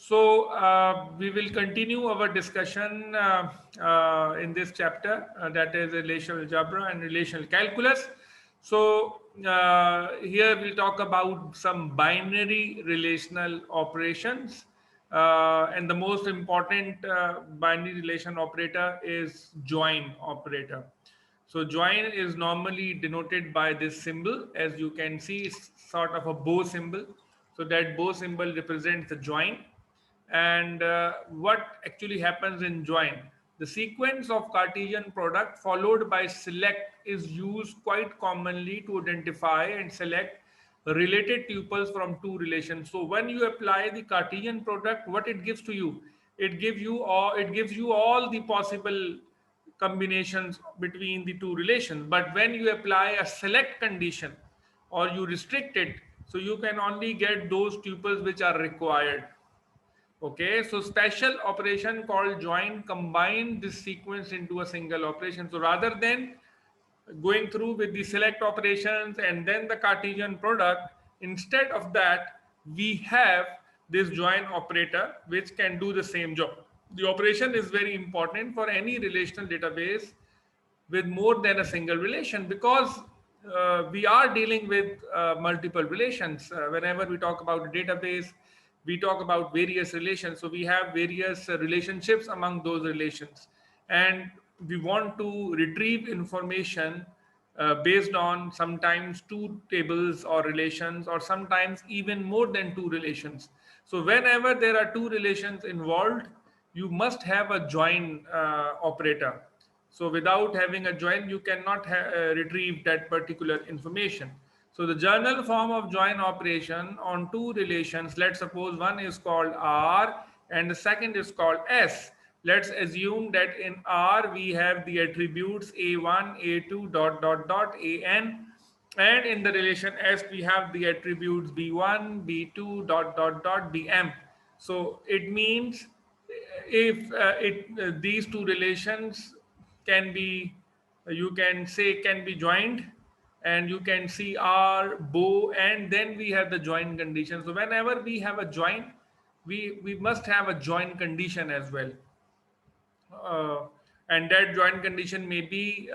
So we will continue our discussion in this chapter, that is relational algebra and relational calculus. So here we'll talk about some binary relational operations, and the most important binary relation operator is join operator. So join is normally denoted by this symbol. As you can see, it's sort of a bow symbol. So that bow symbol represents the join. And what actually happens in join? The sequence of Cartesian product followed by select is used quite commonly to identify and select related tuples from two relations. So when you apply the Cartesian product, what it gives to you? It gives you all the possible combinations between the two relations. But when you apply a select condition or you restrict it, so you can only get those tuples which are required. Okay, so special operation called join combine this sequence into a single operation. So rather than going through with the select operations and then the Cartesian product, instead of that, we have this join operator which can do the same job. The operation is very important for any relational database with more than a single relation, because we are dealing with multiple relations. Whenever we talk about a database, we talk about various relations. So we have various relationships among those relations, and we want to retrieve information based on sometimes two tables or relations, or sometimes even more than two relations. So whenever there are two relations involved, you must have a join operator. So without having a join, you cannot retrieve that particular information. So the journal form of join operation on two relations, let's suppose one is called R and the second is called S. Let's assume that in R we have the attributes A1, A2, dot, dot, dot, AN. And in the relation S, we have the attributes B1, B2, dot, dot, dot, BM. So it means if these two relations can be, you can say, can be joined, and you can see R, bow, and then we have the join condition. So whenever we have a join, we must have a join condition as well. uh, and that joint condition may be,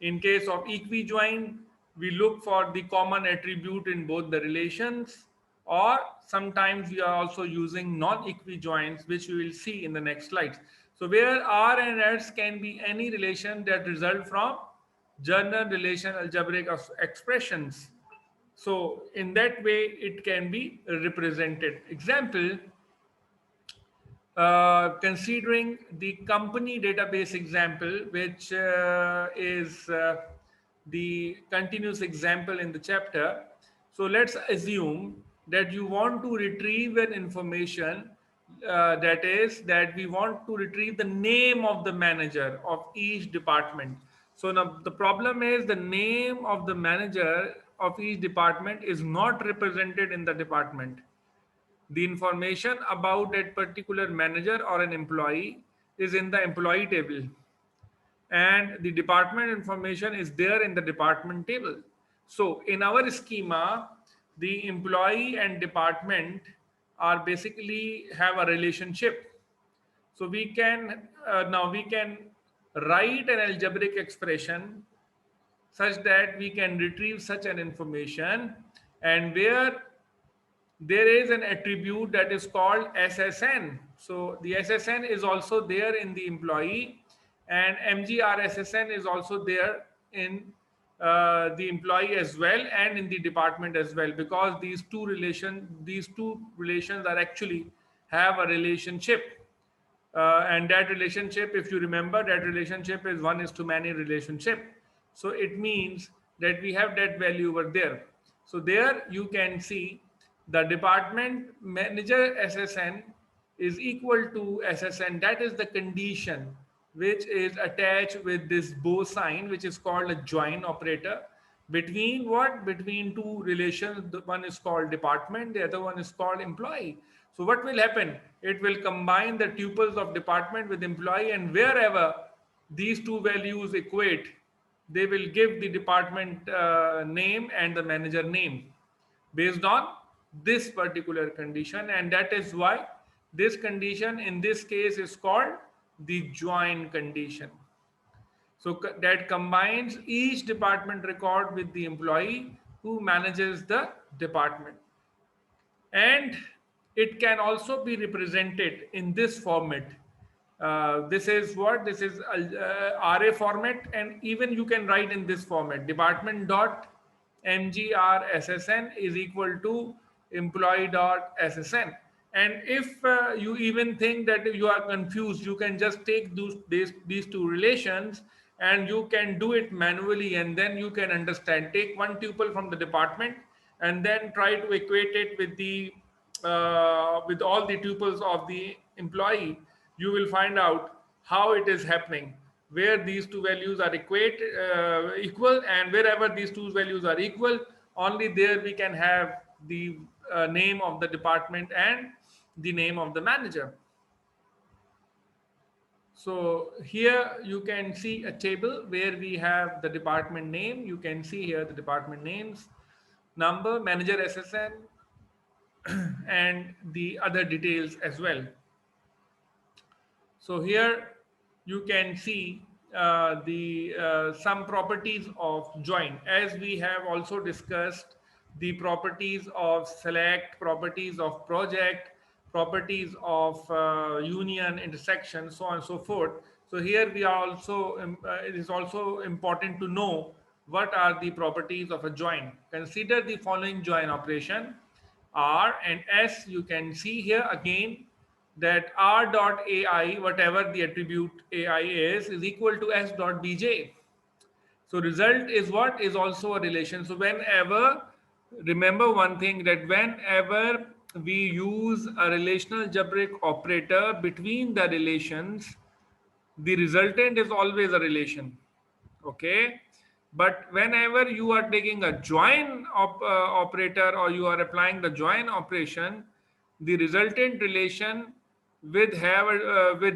in case of equijoin, we look for the common attribute in both the relations, or sometimes we are also using non-equijoins, which we will see in the next slides. So where R and S can be any relation that result from general relation algebraic expressions. So in that way it can be represented. Example, considering the company database example, which is the continuous example in the chapter. So let's assume that you want to retrieve an information, that is that we want to retrieve the name of the manager of each department. So now the problem is the name of the manager of each department is not represented in the department. The information about that particular manager or an employee is in the employee table, and the department information is there in the department table. So in our schema, the employee and department are basically have a relationship. So we can now we can write an algebraic expression such that we can retrieve such an information, and where there is an attribute that is called SSN. So the SSN is also there in the employee, and MGRSSN is also there in the employee as well, and in the department as well, because these two relations are actually have a relationship. And that relationship, if you remember, that relationship is 1:many relationship. So it means that we have that value over there. So there you can see the department manager SSN is equal to SSN. That is the condition which is attached with this bow sign, which is called a join operator between what? Between two relations. The one is called department, the other one is called employee. So what will happen? It will combine the tuples of department with employee, and wherever these two values equate, they will give the department name and the manager name based on this particular condition. And that is why This condition in this case is called the join condition. So that combines each department record with the employee who manages the department. And it can also be represented in this format. This is what? This is RA format, and even you can write in this format: department dot mgrssn is equal to employee dot ssn. And if you even think that you are confused, you can just take these two relations and you can do it manually, and then you can understand. Take one tuple from the department and then try to equate it with all the tuples of the employee. You will find out how it is happening, where these two values are equal, and wherever these two values are equal, only there we can have the name of the department and the name of the manager. So here you can see a table where we have the department name. You can see here the department names, number, manager SSN, and the other details as well. So here you can see the some properties of join, as we have also discussed the properties of select, properties of project, properties of union, intersection, so on and so forth. So here we are also it is also important to know what are the properties of a join. Consider the following join operation: R and S. You can see here again that R dot AI, whatever the attribute AI is equal to S dot BJ. So result is what? Is also a relation. So whenever, remember one thing, that whenever we use a relational algebraic operator between the relations, the resultant is always a relation. Okay, but whenever you are taking a join operator, or you are applying the join operation, the resultant relation with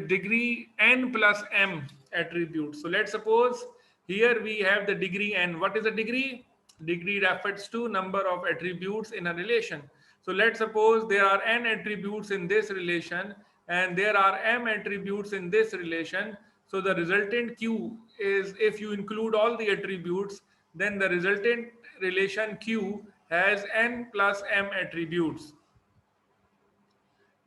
degree n plus m attributes. So let's suppose here we have the degree n. What is the degree? Degree refers to number of attributes in a relation. So let's suppose there are n attributes in this relation and there are m attributes in this relation. So the resultant Q is, if you include all the attributes, then the resultant relation Q has n plus m attributes.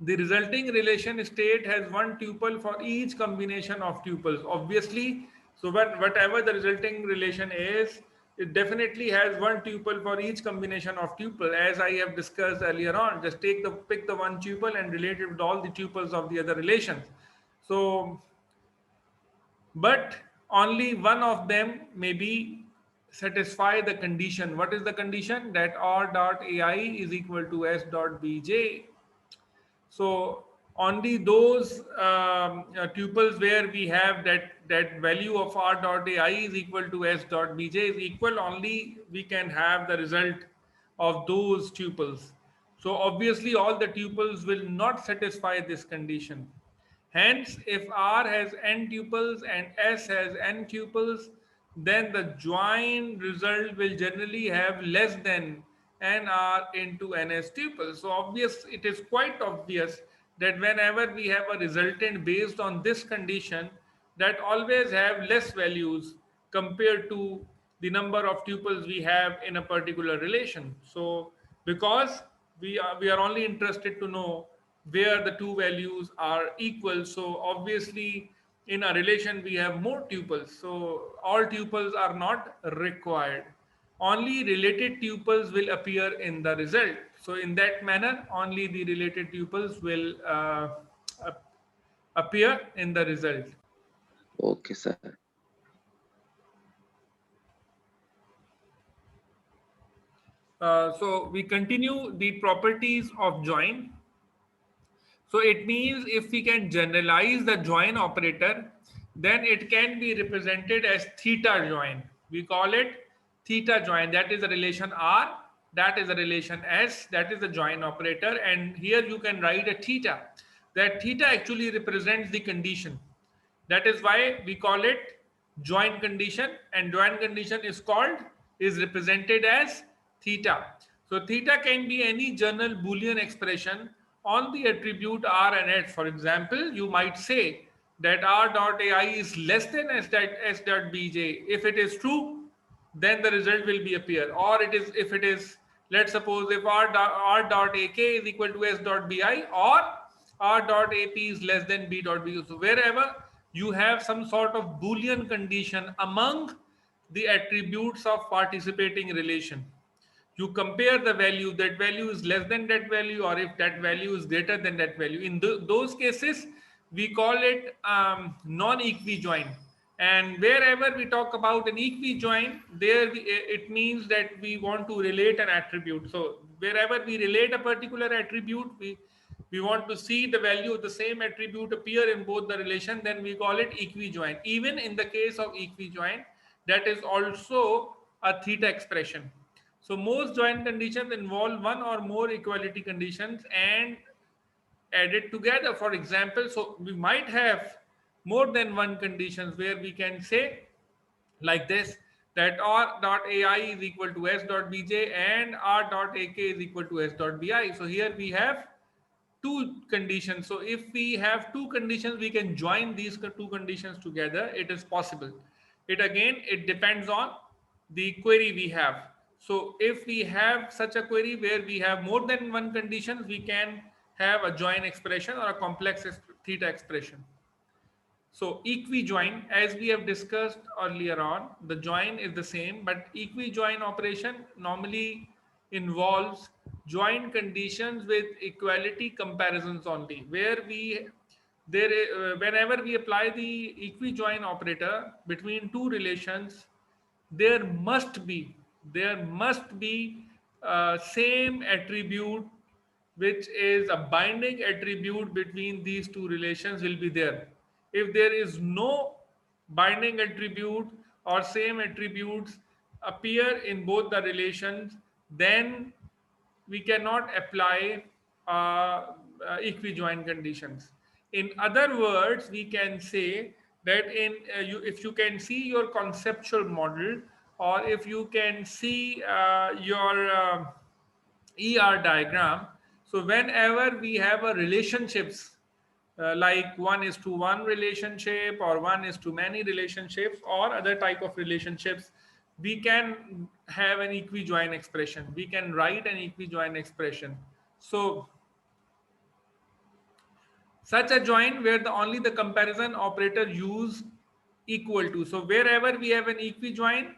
The resulting relation state has one tuple for each combination of tuples, obviously. So whatever the resulting relation is, it definitely has one tuple for each combination of tuple, as I have discussed earlier on. Just pick the one tuple and relate it with all the tuples of the other relations. So, but only one of them may be satisfy the condition. What is the condition? That R dot AI is equal to S dot BJ. So only those tuples where we have that value of R dot AI is equal to S dot BJ is equal, only we can have the result of those tuples. So obviously all the tuples will not satisfy this condition. Hence, if R has n tuples and S has n tuples, then the join result will generally have less than nr into ns tuples. So it is quite obvious that whenever we have a resultant based on this condition, that always have less values compared to the number of tuples we have in a particular relation. So because we are only interested to know where the two values are equal. So obviously in a relation we have more tuples. So all tuples are not required. Only related tuples will appear in the result. So in that manner, only the related tuples will appear in the result. Okay, sir. So we continue the properties of join. So it means if we can generalize the join operator, then it can be represented as theta join. We call it theta join. That is a relation R, that is a relation S, that is the join operator. And here you can write a theta. That theta actually represents the condition. That is why we call it join condition, and join condition is represented as theta. So theta can be any general Boolean expression on the attribute R and H. For example, you might say that R dot AI is less than S dot BJ. If it is true, then the result will be appear. Or it is, if it is, let's suppose if R dot AK is equal to S dot BI, or R dot AP is less than B dot BU. So wherever you have some sort of Boolean condition among the attributes of participating relation, you compare the value, that value is less than that value, or if that value is greater than that value. In those cases, we call it non-equijoin. And wherever we talk about an equijoin, there it means that we want to relate an attribute. So wherever we relate a particular attribute, we want to see the value of the same attribute appear in both the relation, then we call it equijoin. Even in the case of equijoin, that is also a theta expression. So most joint conditions involve one or more equality conditions and added together. For example, so we might have more than one conditions where we can say like this, that R dot AI is equal to S dot BJ and R dot AK is equal to S dot BI. So here we have two conditions. So if we have two conditions, we can join these two conditions together. It is possible. It depends on the query we have. So if we have such a query where we have more than one condition, we can have a join expression or a complex theta expression. So equijoin, as we have discussed earlier on, the join is the same, but equijoin operation normally involves join conditions with equality comparisons only, where whenever we apply the equijoin operator between two relations, there must be there must be same attribute, which is a binding attribute between these two relations, will be there. If there is no binding attribute or same attributes appear in both the relations, then we cannot apply equijoin conditions. In other words, we can say that if you can see your conceptual model, or if you can see your ER diagram, so whenever we have a relationships, like one is to one relationship or one is to many relationships or other type of relationships, we can have an equijoin expression, we can write an equijoin expression. So such a join where the only the comparison operator use equal to. So wherever we have an equijoin,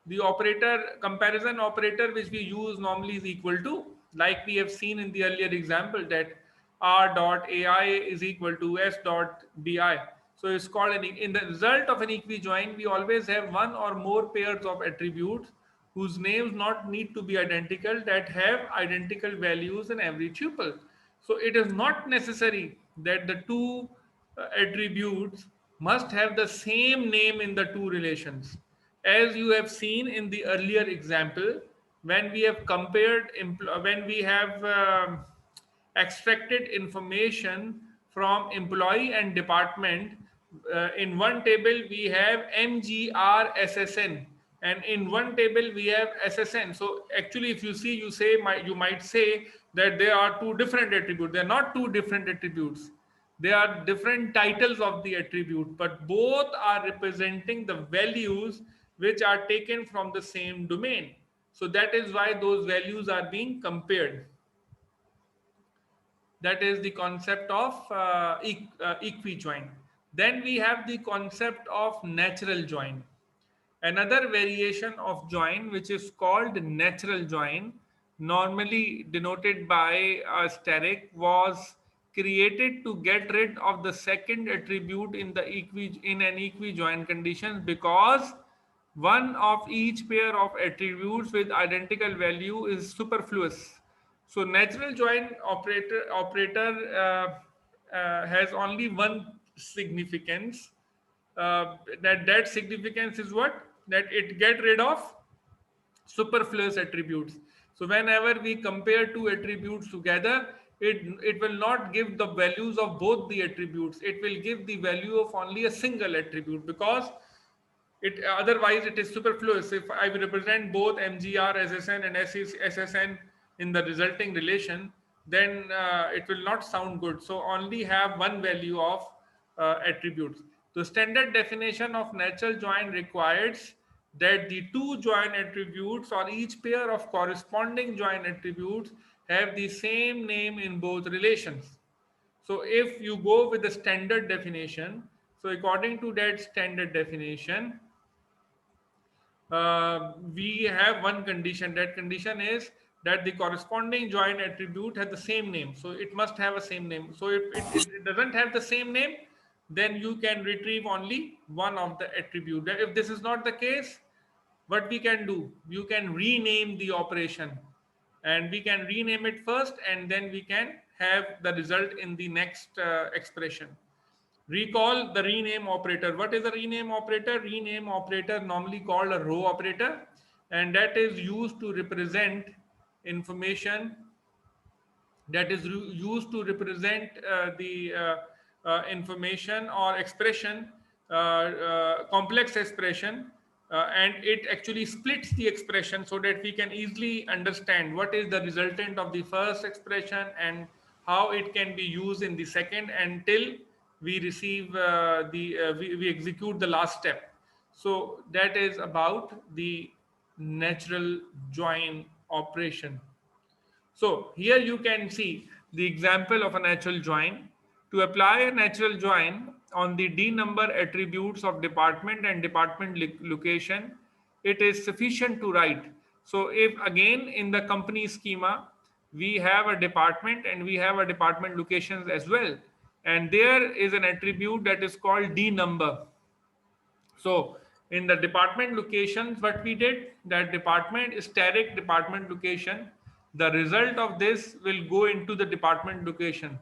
the operator, comparison operator which we use normally is equal to, like we have seen in the earlier example, that R dot AI is equal to S dot BI. So it's called in the result of an equijoin, we always have one or more pairs of attributes whose names not need to be identical, that have identical values in every tuple. So it is not necessary that the two attributes must have the same name in the two relations. As you have seen in the earlier example, when we have compared, when we have extracted information from employee and department, in one table we have MGR SSN, and in one table we have SSN. So actually, if you see, you might say that there are two different attributes. They are not two different attributes, they are different titles of the attribute, but both are representing the values which are taken from the same domain. So that is why those values are being compared. That is the concept of equijoin. Then we have the concept of natural join. Another variation of join, which is called natural join, normally denoted by asterisk, was created to get rid of the second attribute in the in an equijoin condition, because one of each pair of attributes with identical value is superfluous. So natural join operator has only one significance. That significance is what? That it get rid of superfluous attributes. So whenever we compare two attributes together, it will not give the values of both the attributes. It will give the value of only a single attribute, because it otherwise it is superfluous. If I will represent both MGR SSN and SSN in the resulting relation, then it will not sound good. So only have one value of attributes. The standard definition of natural join requires that the two join attributes or each pair of corresponding join attributes have the same name in both relations. So if you go with the standard definition, so according to that standard definition, we have one condition. That condition is that the corresponding join attribute has the same name. So it must have a same name. So if it doesn't have the same name, then you can retrieve only one of the attribute. If this is not the case, what we can do? You can rename the operation, and we can rename it first, and then we can have the result in the next expression. Recall the rename operator. What is a rename operator? Rename operator normally called a row operator, and that is used to represent information, that is used to represent the information or expression, complex expression, and it actually splits the expression so that we can easily understand what is the resultant of the first expression and how it can be used in the second until we receive we execute the last step. So that is about the natural join operation. So here you can see the example of a natural join. To apply a natural join on the D number attributes of department and department location, it is sufficient to write. So if again in the company schema, we have a department and we have a department locations as well. And there is an attribute that is called D number. So in the department locations, what we did, that department is static department location. The result of this will go into the department location.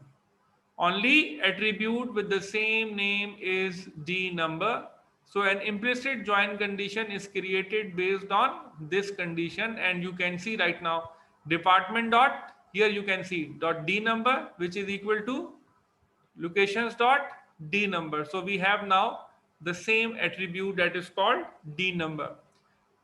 Only attribute with the same name is D number. So an implicit join condition is created based on this condition, and you can see right now department dot, here you can see dot D number, which is equal to locations dot D number. So we have now the same attribute that is called D number.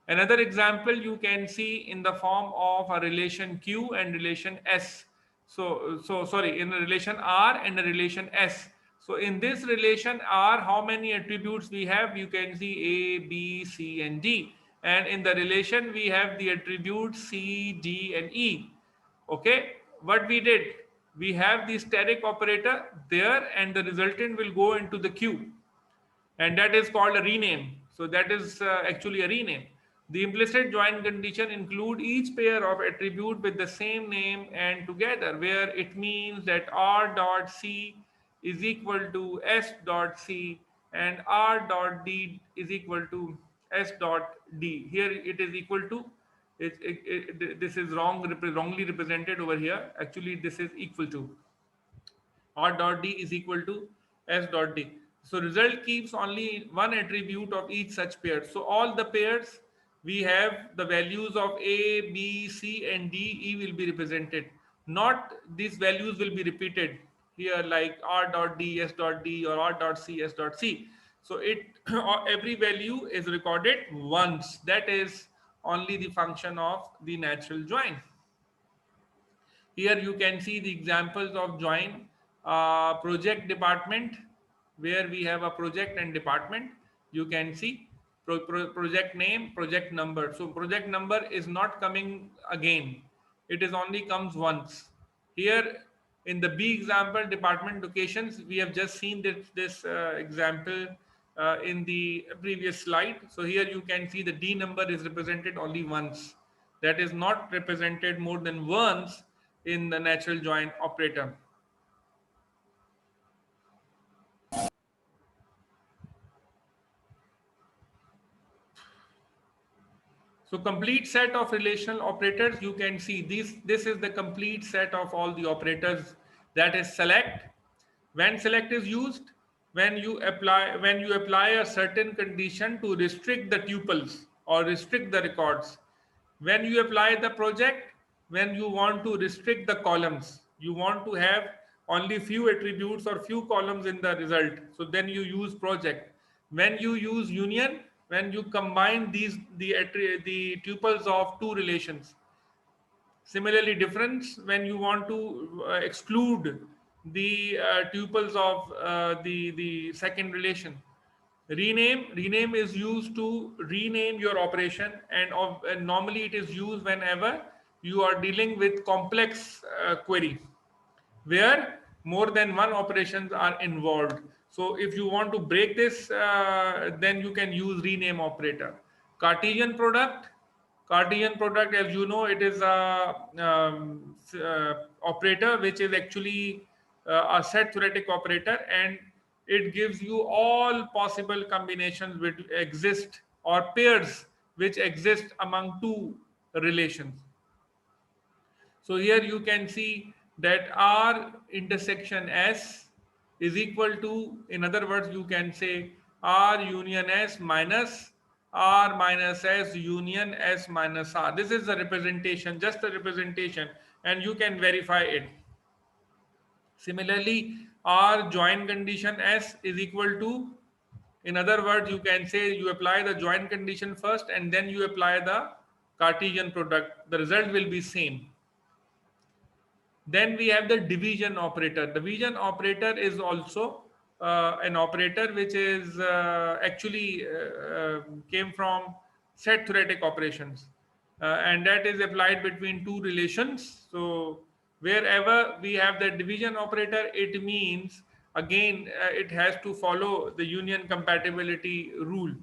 Another example you can see in the form of a relation Q and relation S. So sorry, in a relation R and a relation S. So in this relation R, how many attributes we have? You can see A, B, C, and D. And in the relation, we have the attributes C, D, and E. Okay, what we did, we have the static operator there, and the resultant will go into the queue, and that is called a rename. So that is actually a rename. The implicit join condition include each pair of attribute with the same name and together, where it means that R dot C is equal to S dot C and R dot D is equal to S dot D. Here it is equal to, this is wrongly represented over here. Actually, this is equal to. R dot D is equal to S dot D. So result keeps only one attribute of each such pair. So all the pairs, we have the values of A, B, C, and D, E will be represented. Not these values will be repeated here like R dot D, S dot D, or R dot C, S dot C. So it every value is recorded once. That is only the function of the natural join. Here you can see the examples of join project department, where we have a project and department. You can see project name, project number. So project number is not coming again. It is only comes once. Here in the B example, department locations, we have just seen this example in the previous slide. So here you can see the D number is represented only once. That is not represented more than once in the natural join operator. So complete set of relational operators, you can see this is the complete set of all the operators. That is select. When select is used, when you apply a certain condition to restrict the tuples or restrict the records. When you apply the project, when you want to restrict the columns, you want to have only few attributes or few columns in the result, so then you use project. When you use union, when you combine the tuples of two relations, Similarly, difference when you want to exclude the tuples of the second relation. Rename is used to rename your operation, and normally it is used whenever you are dealing with complex query where more than one operations are involved. So if you want to break this, then you can use rename operator. Cartesian product. Cartesian product, as you know, it is a operator which is actually a set theoretic operator, and it gives you all possible combinations which exist, or pairs which exist among two relations. So here you can see that R intersection S is equal to, in other words, you can say R union S minus R minus S union S minus R. This is the representation, just a representation, and you can verify it. Similarly, R join condition S is equal to, in other words, you can say you apply the join condition first and then you apply the Cartesian product. The result will be same. Then we have the division operator. Division operator is also an operator which is actually came from set theoretic operations, and that is applied between two relations. So wherever we have the division operator, it means again it has to follow the union compatibility rule.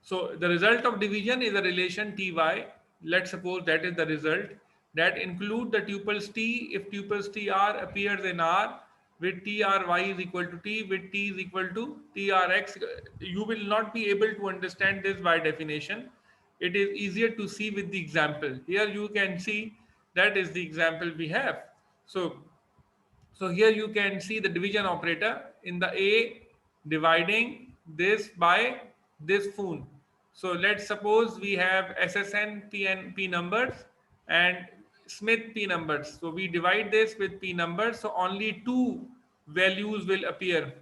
So the result of division is a relation Ty. Let's suppose that is the result, that include the tuples T if tuples Tr appears in R with Try is equal to T, with T is equal to Trx. You will not be able to understand this by definition. It is easier to see with the example. Here you can see that is the example we have. So here you can see the division operator in the A dividing this by this fun. So let's suppose we have SSN P numbers and Smith P numbers. So we divide this with P numbers. So only two values will appear,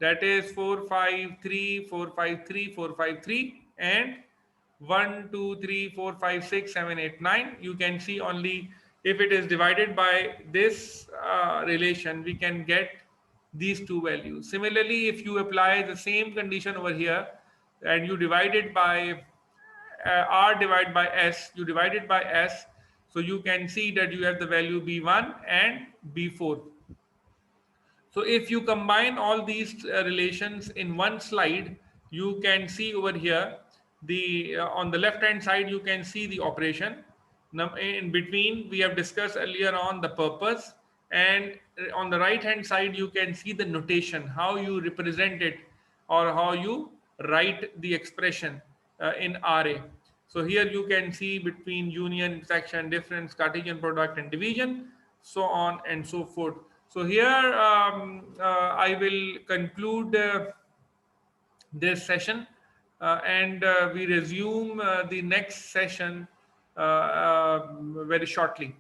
that is 453 453 453 and 1 2 3 4 5 6 7 8 9. You can see only if it is divided by this relation we can get these two values. Similarly, if you apply the same condition over here and you divide it by R divided by S, you divide it by S, so you can see that you have the value B1 and B4. So if you combine all these relations in one slide, you can see over here the on the left hand side you can see the operation. Now in between we have discussed earlier on the purpose, and on the right hand side you can see the notation, how you represent it or how you write the expression in RA. So here you can see between union, intersection, difference, Cartesian product and division, so on and so forth. So here I will conclude this session, and we resume the next session very shortly.